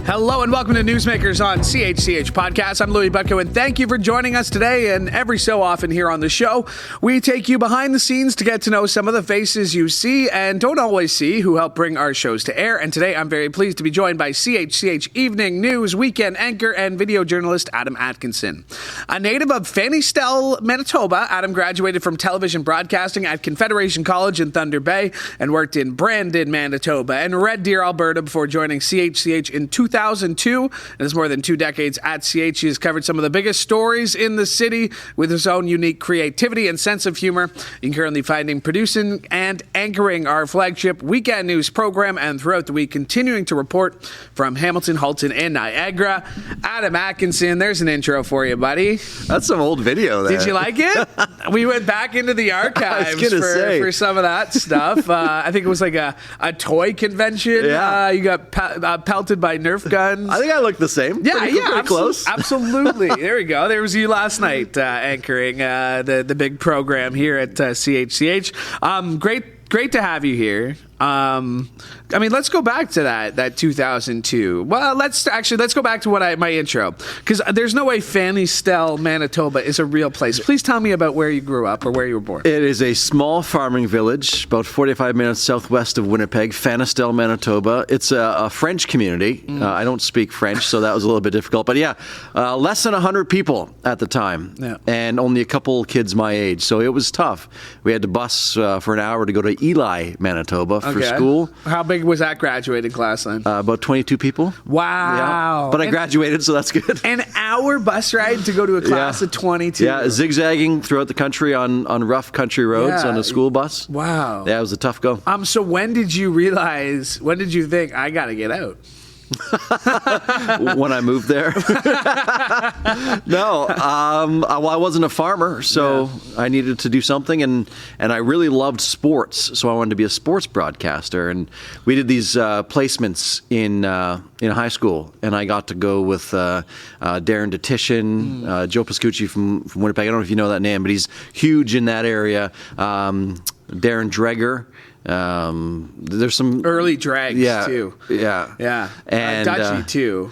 Hello and welcome to Newsmakers on CHCH Podcast. I'm Louie Butko and thank you for joining us today. And every so often here on the show, we take you behind the scenes to get to know some of the faces you see and don't always see who help bring our shows to air. And today I'm very pleased to be joined by CHCH Evening News weekend anchor and video journalist Adam Atkinson. A native of Fanny-Stell, Manitoba, Adam graduated from television broadcasting at Confederation College in Thunder Bay and worked in Brandon, Manitoba and Red Deer, Alberta before joining CHCH in 2002. And it's more than 2 decades at CH. He has covered some of the biggest stories in the city with his own unique creativity and sense of humor. You can currently find him producing and anchoring our flagship weekend news program and throughout the week continuing to report from Hamilton, Halton, and Niagara. Adam Atkinson, there's an intro for you, buddy. That's some old video there. Did you like it? We went back into the archives for some of that stuff. I think it was like a toy convention. Yeah. You got pelted by Nerf guns. I think I look the same. Yeah, pretty close. Absolutely. There we go. There was you last night anchoring the big program here at CHCH. Great to have you here. Let's go back to that 2002. Well, let's go back to my intro, because there's no way Fanny-Stell, Manitoba is a real place. Please tell me about where you grew up or where you were born. It is a small farming village, about 45 minutes southwest of Winnipeg, Fanny-Stell, Manitoba. It's a French community. I don't speak French, so that was a little bit difficult. But yeah, less than 100 people at the time, and only a couple kids my age. So it was tough. We had to bus for an hour to go to Ely, Manitoba for school. How big was that graduating class then? About 22 people. Wow. Yeah. But I graduated, so that's good. An hour bus ride to go to a class of 22. Yeah, zigzagging throughout the country on rough country roads on a school bus. Wow. Yeah, it was a tough go. So when did you think, I got to get out? When I moved there. No, I wasn't a farmer, so I needed to do something, and I really loved sports, so I wanted to be a sports broadcaster. And we did these placements in high school, and I got to go with Darren Detishin, Joe Pascucci from Winnipeg. I don't know if you know that name, but he's huge in that area. Darren Dreger. There's some early drags too. Yeah. And Dutchy too.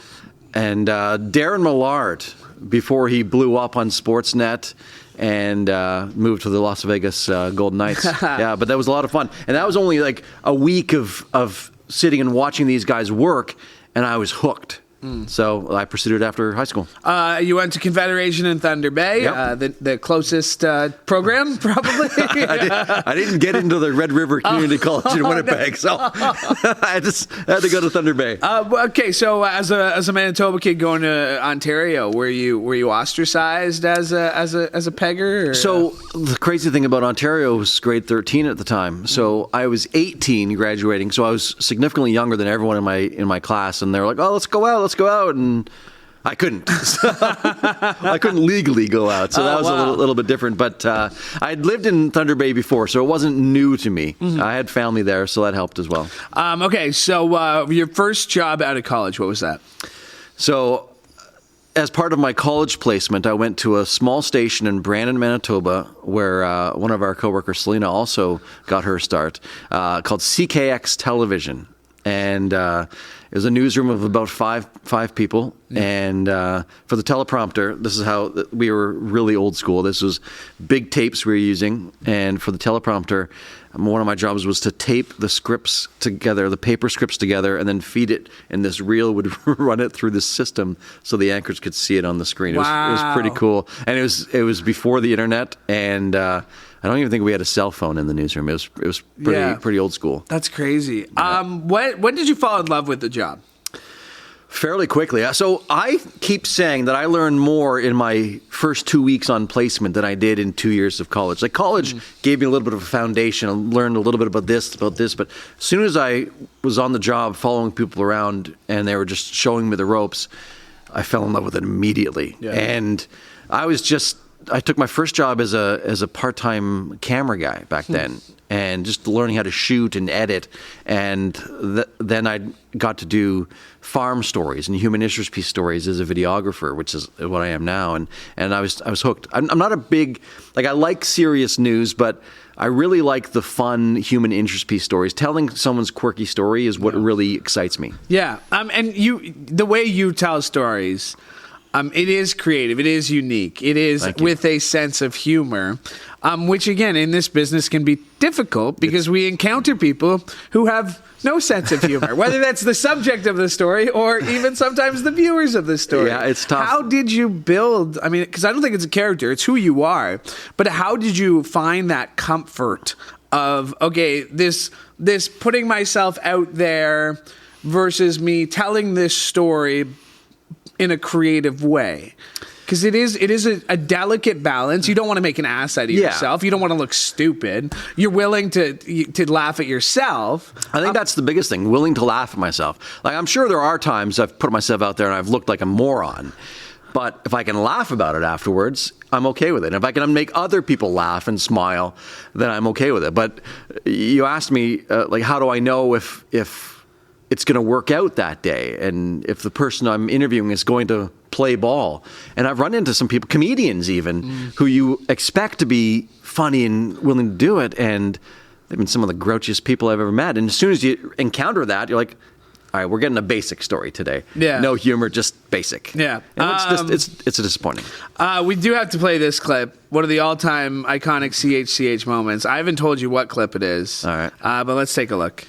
And Darren Millard, before he blew up on Sportsnet and moved to the Las Vegas Golden Knights. Yeah, but that was a lot of fun. And that was only like a week of sitting and watching these guys work, and I was hooked. So I pursued it after high school. You went to Confederation in Thunder Bay, the closest program, probably. I didn't get into the Red River Community College in Winnipeg, so I just had to go to Thunder Bay. Okay, so as a Manitoba kid going to Ontario, were you ostracized as a pegger? Or? So the crazy thing about Ontario was grade 13 at the time. So I was 18 graduating, so I was significantly younger than everyone in my class, and they were like, "Oh, let's go out," and I couldn't. I couldn't legally go out, so that was a little bit different. But I'd lived in Thunder Bay before, so it wasn't new to me. I had family there, so that helped as well. Okay, so your first job out of college, what was that? So as part of my college placement, I went to a small station in Brandon, Manitoba, where one of our coworkers, Selena, also got her start, called CHCH Television. And it was a newsroom of about five people. And for the teleprompter, this is how we were really old school. This was big tapes we were using. And for the teleprompter, one of my jobs was to tape the scripts together, the paper scripts together, and then feed it. And this reel would run it through this system so the anchors could see it on the screen. It was pretty cool. And it was before the internet. And I don't even think we had a cell phone in the newsroom. It was pretty old school. That's crazy. Yeah. When did you fall in love with the job? Fairly quickly. So I keep saying that I learned more in my first 2 weeks on placement than I did in 2 years of college. Like college gave me a little bit of a foundation. I learned a little bit about this. But as soon as I was on the job following people around and they were just showing me the ropes, I fell in love with it immediately. Yeah. And I was just took my first job as a part-time camera guy back then, and just learning how to shoot and edit. And then I got to do farm stories and human interest piece stories as a videographer, which is what I am now. And I was hooked. I'm not a big, like, I like serious news, but I really like the fun human interest piece stories. Telling someone's quirky story is what really excites me. Yeah. And the way you tell stories, it is creative. It is unique. It is with a sense of humor, which, again, in this business can be difficult because we encounter people who have no sense of humor, whether that's the subject of the story or even sometimes the viewers of the story. Yeah, it's tough. How did you build, I mean, because I don't think it's a character, it's who you are, but how did you find that comfort of, okay, this putting myself out there versus me telling this story in a creative way? Because it is a delicate balance. You don't want to make an ass out of yourself. You don't want to look stupid. You're willing to laugh at yourself. I think that's the biggest thing, willing to laugh at myself. Like, I'm sure there are times I've put myself out there and I've looked like a moron. But if I can laugh about it afterwards, I'm okay with it. If I can make other people laugh and smile, then I'm okay with it. But you asked me, like, how do I know if it's going to work out that day, and if the person I'm interviewing is going to play ball? And I've run into some people, comedians even, who you expect to be funny and willing to do it, and they've been some of the grouchiest people I've ever met. And as soon as you encounter that, you're like, all right, we're getting a basic story today. Yeah. No humor, just basic. Yeah. And it's disappointing. We do have to play this clip, one of the all-time iconic CHCH moments. I haven't told you what clip it is. All right. But let's take a look.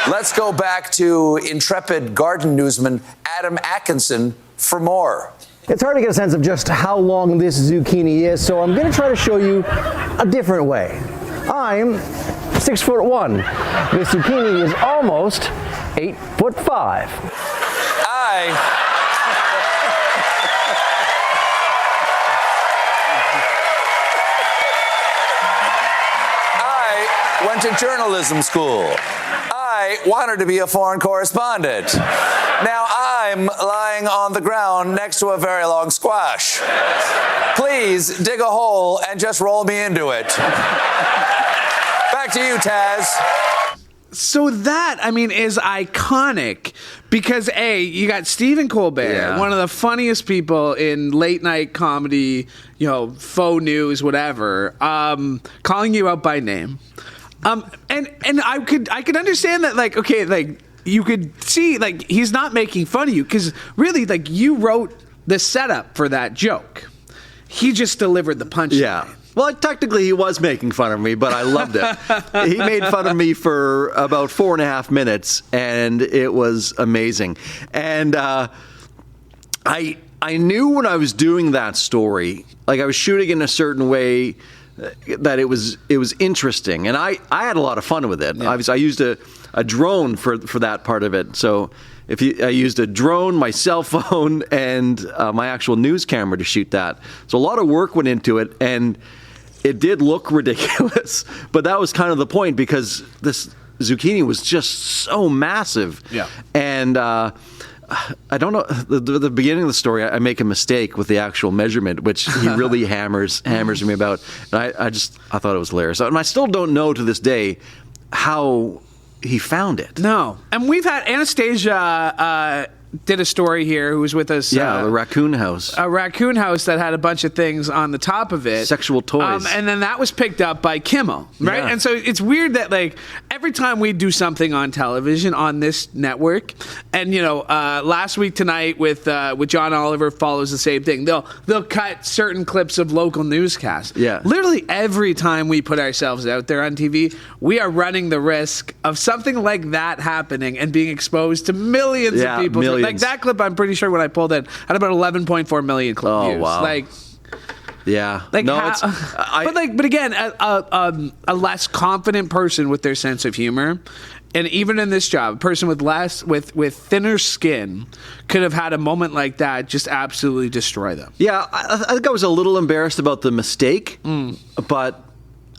Let's go back to intrepid garden newsman Adam Atkinson for more. It's hard to get a sense of just how long this zucchini is, so I'm going to try to show you a different way. I'm 6'1". This zucchini is almost 8'5". I went to journalism school. I wanted to be a foreign correspondent. Now I'm lying on the ground next to a very long squash. Please dig a hole and just roll me into it. Back to you, Taz. So that, I mean, is iconic because, A, you got Stephen Colbert, one of the funniest people in late night comedy, faux news, whatever, calling you out by name. And I could understand that, like, okay, like, you could see, like, he's not making fun of you because really, like, you wrote the setup for that joke. He just delivered the punchline. Yeah. Well, technically he was making fun of me, but I loved it. He made fun of me for about 4.5 minutes, and it was amazing. And I knew when I was doing that story, like, I was shooting in a certain way that it was interesting, and I had a lot of fun with it. Yeah. I used a drone for that part of it. So I used a drone, my cell phone, and my actual news camera to shoot that. So a lot of work went into it, and it did look ridiculous. But that was kind of the point, because this zucchini was just so massive. Yeah. And I don't know, the beginning of the story, I make a mistake with the actual measurement, which he really hammers me about. And I thought it was hilarious. And I still don't know to this day how he found it. No. And we've had Anastasia did a story here who was with us. Yeah, the raccoon house. A raccoon house that had a bunch of things on the top of it. Sexual toys. And then that was picked up by Kimmel, right? Yeah. And so it's weird that, like, every time we do something on television on this network, and, last week tonight with John Oliver follows the same thing. They'll cut certain clips of local newscasts. Yeah. Literally every time we put ourselves out there on TV, we are running the risk of something like that happening and being exposed to millions of people. Millions. Like that clip, I'm pretty sure when I pulled it, had about 11.4 million clip views. Oh, wow. Like, yeah. Like, no, but again, a less confident person with their sense of humor, and even in this job, a person with thinner skin could have had a moment like that just absolutely destroy them. Yeah, I think I was a little embarrassed about the mistake, but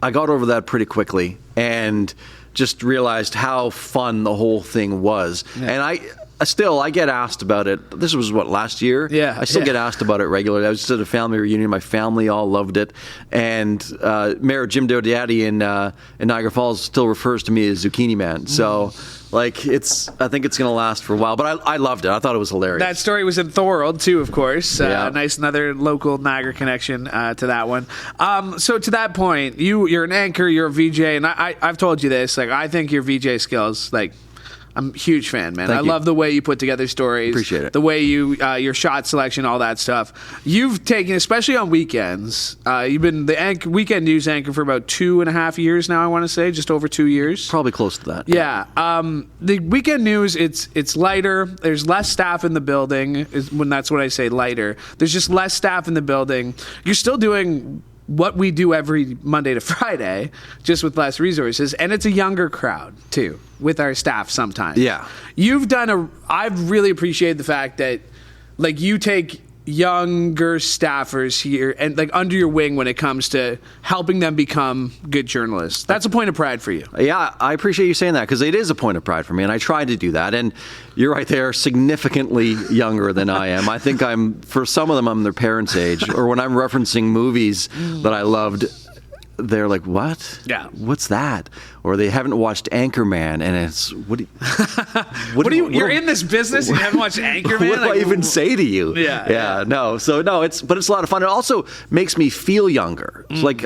I got over that pretty quickly and just realized how fun the whole thing was. Yeah. And I get asked about it. This was last year? Yeah. I still get asked about it regularly. I was just at a family reunion. My family all loved it. And Mayor Jim Dodiati in Niagara Falls still refers to me as Zucchini Man. So, I think it's going to last for a while. But I loved it. I thought it was hilarious. That story was in Thorold, too, of course. Yeah. Nice, another local Niagara connection to that one. So to that point, you're an anchor, you're a VJ, and I've told you this. I think your VJ skills, I'm a huge fan, man. Thank I you. love the way you put together stories. Appreciate it. The way your shot selection, all that stuff. You've taken, especially on weekends, you've been the weekend news anchor for about 2.5 years now, I want to say, just over 2 years. Probably close to that. Yeah. The weekend news, it's lighter. There's less staff in the building, that's what I say, lighter. There's just less staff in the building. You're still doing what we do every Monday to Friday, just with less resources. And it's a younger crowd, too, with our staff sometimes. Yeah. I've really appreciated the fact that, you take younger staffers here and, under your wing when it comes to helping them become good journalists. That's a point of pride for you. Yeah, I appreciate you saying that because it is a point of pride for me, and I try to do that. And you're right, they're significantly younger than I am. I think for some of them, I'm their parents' age. Or when I'm referencing movies that I loved, they're like, what? Yeah. What's that? Or they haven't watched Anchorman, and it's, you're in this business and you haven't watched Anchorman? What do I even say to you? Yeah. No. So, no, it's a lot of fun. It also makes me feel younger. It's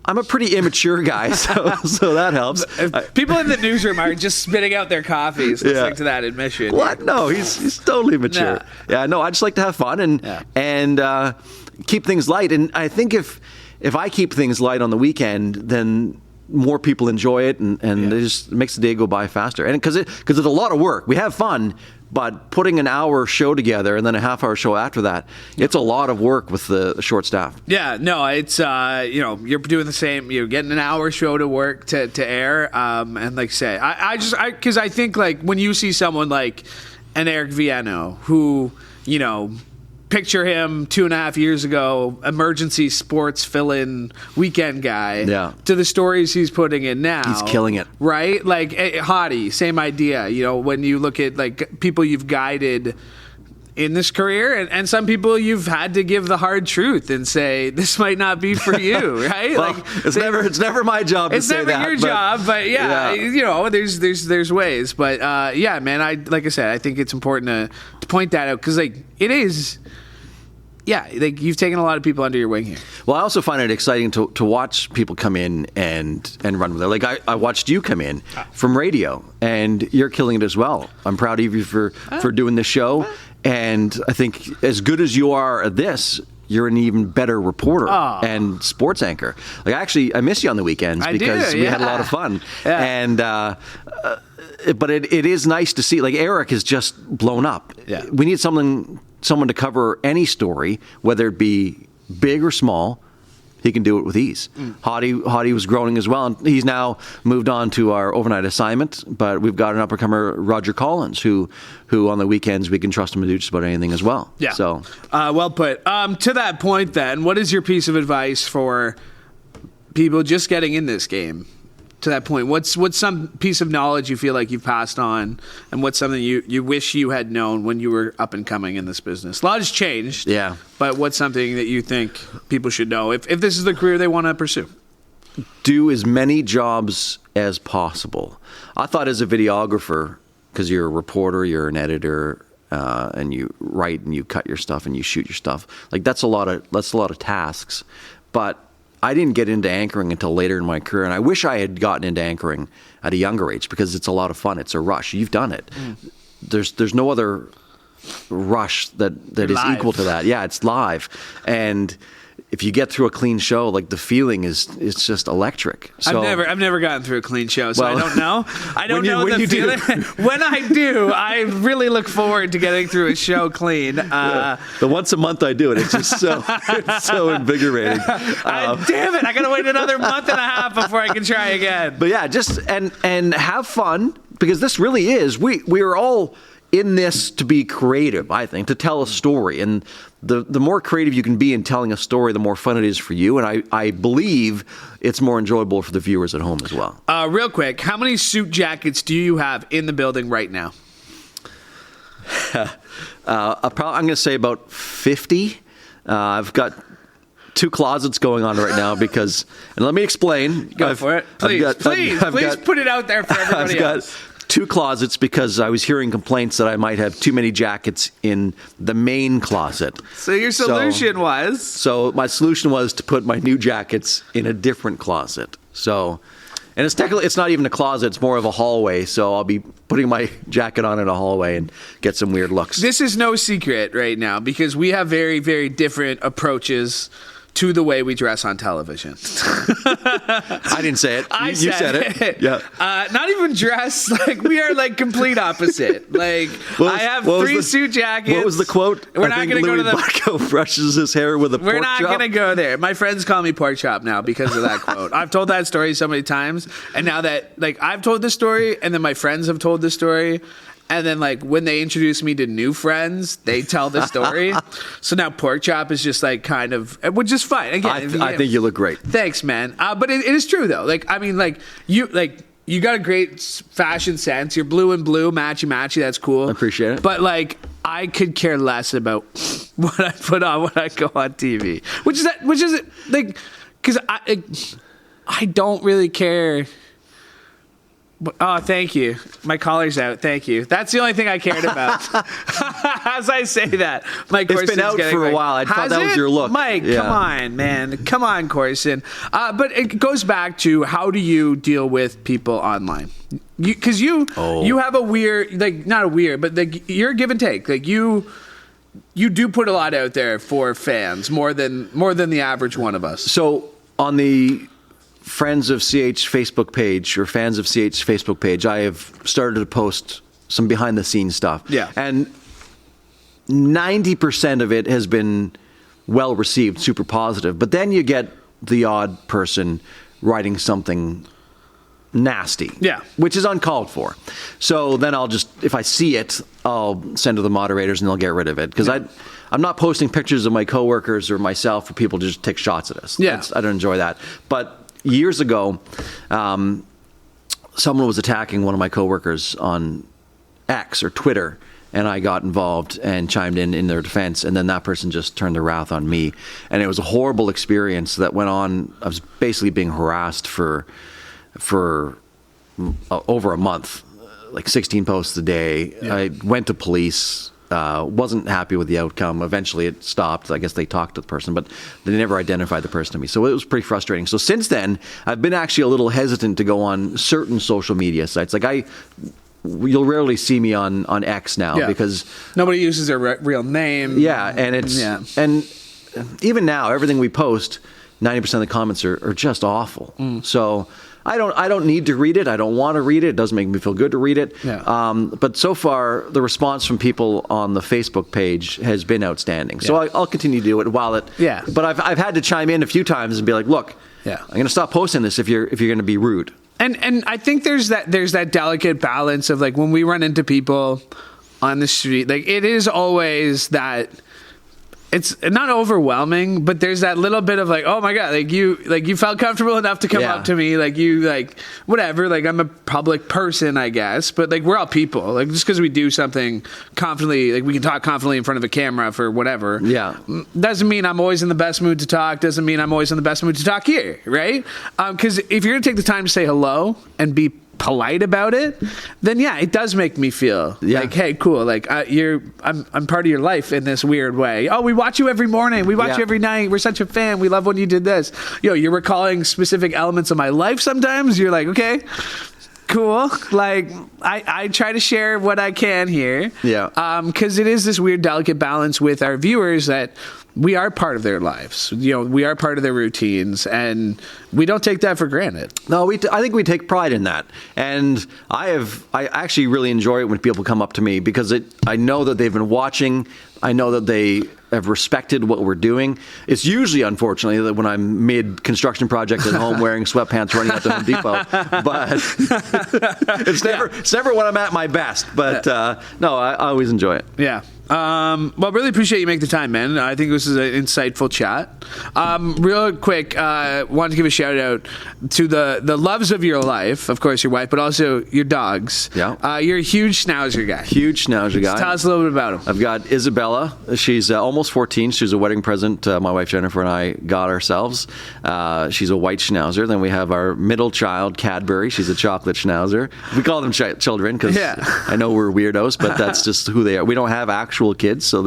I'm a pretty immature guy, so that helps. People in the newsroom are just spitting out their coffees listening to that admission. What? No, he's totally mature. Nah. Yeah, no, I just like to have fun and keep things light. And I think if I keep things light on the weekend, then more people enjoy it, and it just makes the day go by faster. And because it's a lot of work. We have fun, but putting an hour show together and then a half-hour show after that, it's a lot of work with the short staff. Yeah, no, it's you're doing the same. You're getting an hour show to work to air, and like I say, because I think when you see someone like an Eric Viano, who picture him 2.5 years ago, emergency sports fill-in weekend guy, to the stories he's putting in now. He's killing it. Right? Hottie, same idea. When you look at people you've guided in this career, and some people you've had to give the hard truth and say, this might not be for you, right? Well, it's never my job to say that. It's never your job, but there's ways. But man, like I said, I think it's important to point that out because it is. Yeah, you've taken a lot of people under your wing here. Well, I also find it exciting to watch people come in and run with it. I watched you come in from radio, and you're killing it as well. I'm proud of you for doing this show, and I think as good as you are at this, you're an even better reporter and sports anchor. I miss you on the weekends because we had a lot of fun. Yeah. And but it is nice to see. Eric is just blown up. Yeah. We need someone to cover any story, whether it be big or small. He can do it with ease. Hottie was growing as well, and he's now moved on to our overnight assignment. But we've got an up-and-comer, Roger Collins, who on the weekends we can trust him to do just about anything as well. Yeah. So, well put. To that point, then, what is your piece of advice for people just getting in this game? To that point, what's some piece of knowledge you feel like you've passed on, and what's something you wish you had known when you were up and coming in this business? A lot has changed. Yeah. But what's something that you think people should know if this is the career they want to pursue? Do as many jobs as possible. I thought as a videographer, because you're a reporter, you're an editor, and you write and you cut your stuff and you shoot your stuff. That's a lot of tasks. But I didn't get into anchoring until later in my career, and I wish I had gotten into anchoring at a younger age because it's a lot of fun. It's a rush. You've done it. There's no other rush that is live. Equal to that. Yeah, it's live. And if you get through a clean show, the feeling is just electric. So, I've never gotten through a clean show, so well, I don't know. I don't know when the you feeling. When I do, I really look forward to getting through a show clean. The once a month I do it. It's just it's so invigorating. Damn it! I gotta wait another month and a half before I can try again. But yeah, just and have fun because this really is. We are all in this to be creative, I think, to tell a story. And the more creative you can be in telling a story, the more fun it is for you. And I believe it's more enjoyable for the viewers at home as well. Real quick, how many suit jackets do you have in the building right now? I'm going to say about 50. I've got 2 closets going on right now because, and let me explain. Go for it. Please put it out there for everybody else. 2 closets because I was hearing complaints that I might have too many jackets in the main closet. So your solution was? So my solution was to put my new jackets in a different closet. So, and it's not even a closet, it's more of a hallway. So I'll be putting my jacket on in a hallway and get some weird looks. This is no secret right now because we have very, very different approaches to the way we dress on television. I didn't say it. You said it. Yeah. Not even dress. Like, we are like complete opposite. Like, I have 3 suit jackets. What was the quote? We're not going to go to the... Louie Butko brushes his hair with a pork chop. We're not going to go there. My friends call me pork chop now because of that quote. I've told that story so many times. And now that, like, I've told this story and then my friends have told this story. And then, like, when they introduce me to new friends, they tell the story. So now pork chop is just, like, kind of, which is fine. Again, I think you look great. Thanks, man. But it is true, though. Like, I mean, you got a great fashion sense. You're blue and blue, matchy. That's cool. I appreciate it. But, like, I could care less about what I put on when I go on TV. Which is, like, because I don't really care. Oh, thank you. My collar's out. Thank you. That's the only thing I cared about. As I say that, Mike Corson's it's been out for a while. I thought that was your look. Mike, come on, man. Come on, Corson. But it goes back to how do you deal with people online? Because you have a weird, like, not a weird, but like, you're give and take. Like you do put a lot out there for fans, more than the average one of us. So on the Friends of CH Facebook page or Fans of CH Facebook page, I have started to post some behind the scenes stuff. Yeah. And 90% of it has been well received, super positive. But then you get the odd person writing something nasty. Yeah. Which is uncalled for. So then I'll just, if I see it, I'll send to the moderators and they'll get rid of it. Because I'm not posting pictures of my coworkers or myself for people to just take shots at us. Yeah. I don't enjoy that. But years ago, someone was attacking one of my coworkers on X or Twitter, and I got involved and chimed in their defense, and then that person just turned their wrath on me. And it was a horrible experience that went on. I was basically being harassed for over a month, like 16 posts a day. Yeah. I went to police. Wasn't happy with the outcome. Eventually it stopped. I guess they talked to the person, but they never identified the person to me. So it was pretty frustrating. So since then, I've been actually a little hesitant to go on certain social media sites. Like you'll rarely see me on X now because nobody uses their real name. Yeah, and and even now, everything we post, 90% of the comments are just awful. So I don't need to read it. I don't want to read it. It doesn't make me feel good to read it. Yeah. But so far, the response from people on the Facebook page has been outstanding. So I'll continue to do it while it. Yeah. But I've had to chime in a few times and be like, look, I'm going to stop posting this if you're going to be rude. And I think there's that delicate balance of, like, when we run into people on the street, like, it is always that. It's not overwhelming, but there's that little bit of, like, oh my God, you felt comfortable enough to come up to me, whatever, like, I'm a public person, I guess, but, like, we're all people. Like, just because we do something confidently, like, we can talk confidently in front of a camera for whatever. Yeah. Doesn't mean I'm always in the best mood to talk. Doesn't mean I'm always in the best mood to talk here, right? Because if you're gonna take the time to say hello and be polite about it, then it does make me feel like, hey, cool, like I'm part of your life in this weird way. Oh, we watch you every morning, we watch you every night, we're such a fan, we love when you did this. You're recalling specific elements of my life sometimes. You're like, okay, cool. Like, I try to share what I can here. Yeah. Because it is this weird delicate balance with our viewers that we are part of their lives. We are part of their routines, and we don't take that for granted. No, I think we take pride in that. And I actually really enjoy it when people come up to me because I know that they've been watching. I know that they have respected what we're doing. It's usually, unfortunately, that when I'm mid-construction project at home wearing sweatpants running out to Home Depot. But it's never when I'm at my best. But no, I always enjoy it. Yeah. Well, really appreciate you making the time, man. I think this is an insightful chat. Real quick, wanted to give a shout out to the loves of your life, of course, your wife, but also your dogs. Yeah. You're a huge schnauzer guy. Huge schnauzer guy. Tell us a little bit about him. I've got Isabella. She's almost 14. She's a wedding present my wife Jennifer and I got ourselves. She's a white schnauzer. Then we have our middle child, Cadbury. She's a chocolate schnauzer. We call them children because I know we're weirdos, but that's just who they are. We don't have actual kids, so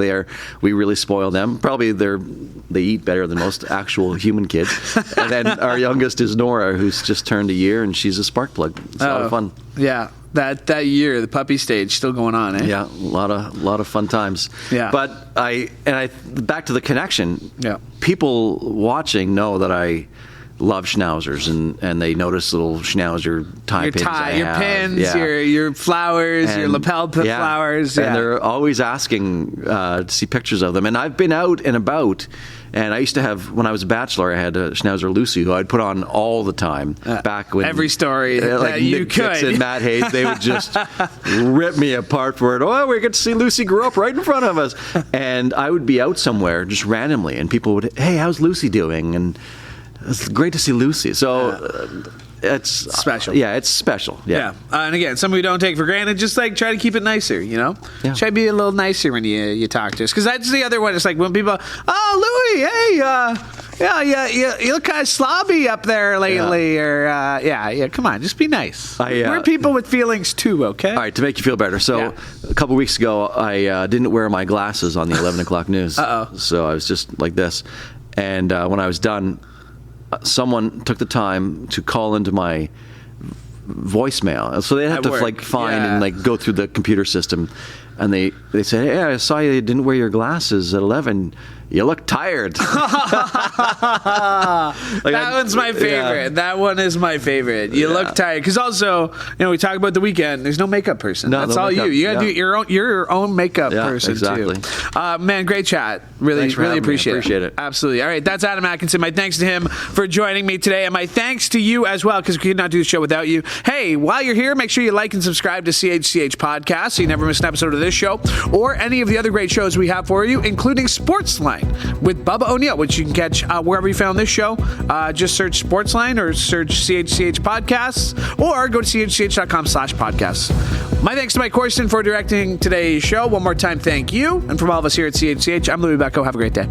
we really spoil them. Probably they eat better than most actual human kids. And then our youngest is Nora, who's just turned a year, and she's a spark plug. It's a lot of fun. Yeah. That year, the puppy stage, still going on, eh? Yeah, a lot of fun times. Yeah. But back to the connection. Yeah. People watching know that I love schnauzers, and they notice little schnauzer tie pins. Your pins, your flowers, your lapel flowers. And they're always asking to see pictures of them. And I've been out and about. And I used to have, when I was a bachelor, I had a Schnauzer Lucy who I'd put on all the time. Back when every story that you Nick could. Dixon, Matt Hayes, they would just rip me apart for it. Oh, we get to see Lucy grow up right in front of us. And I would be out somewhere just randomly, and people would, hey, how's Lucy doing? And it's great to see Lucy. So it's special. Yeah, it's special. Yeah. And again, something we don't take for granted, just like try to keep it nicer, you know? Yeah. Try to be a little nicer when you talk to us. Because that's the other one. It's like when people, oh, Louie, hey, you look kind of slobby up there lately. Yeah. Or, come on, just be nice. We're people with feelings too, okay? All right, to make you feel better. So a couple weeks ago, I didn't wear my glasses on the 11 o'clock news. Uh-oh. So I was just like this. And when I was done, someone took the time to call into my voicemail. So they have to find and go through the computer system. And they said, hey, I saw you didn't wear your glasses at 11. You look tired. That one's my favorite. Yeah. That one is my favorite. You look tired. Because also, we talk about the weekend. There's no makeup person. That's all makeup. You got to do your own makeup person, exactly. too. Man, great chat. Really appreciate it. Absolutely. All right, that's Adam Atkinson. My thanks to him for joining me today. And my thanks to you as well, because we could not do the show without you. Hey, while you're here, make sure you like and subscribe to CHCH Podcast so you never miss an episode of this show or any of the other great shows we have for you, including Sportsline with Bubba O'Neill, which you can catch wherever you found this show. Just search Sportsline or search CHCH Podcasts or go to chch.com/podcasts. My thanks to Mike Corson for directing today's show. One more time, thank you. And from all of us here at CHCH, I'm Louie Butko. Have a great day.